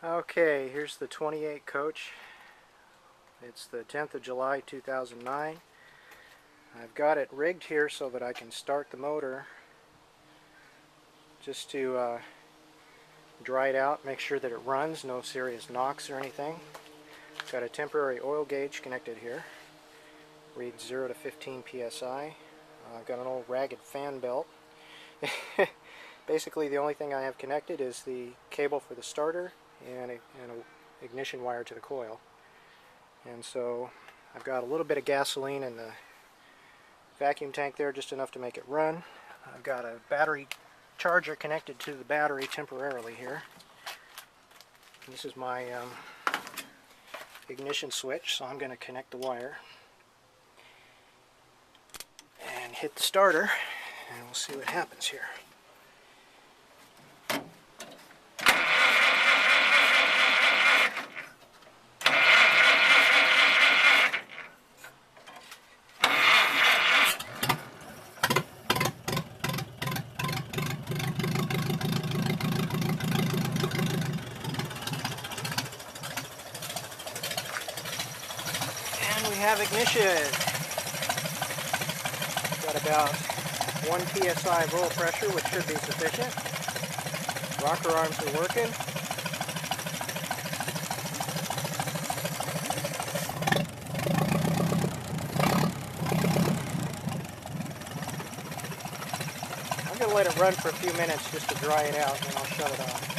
Okay, here's the 28 coach. It's the 10th of July 2009. I've got it rigged here so that I can start the motor just to dry it out, make sure that it runs, no serious knocks or anything. Got a temporary oil gauge connected here. Reads 0 to 15 psi. I've got an old ragged fan belt. Basically the only thing I have connected is the cable for the starter and an ignition wire to the coil. And so I've got a little bit of gasoline in the vacuum tank there, just enough to make it run. I've got a battery charger connected to the battery temporarily here. And this is my ignition switch, so I'm going to connect the wire and hit the starter, and we'll see what happens here. We have ignition. Got about 1 psi of oil pressure, which should be sufficient. Rocker arms are working. I'm going to let it run for a few minutes just to dry it out, and then I'll shut it off.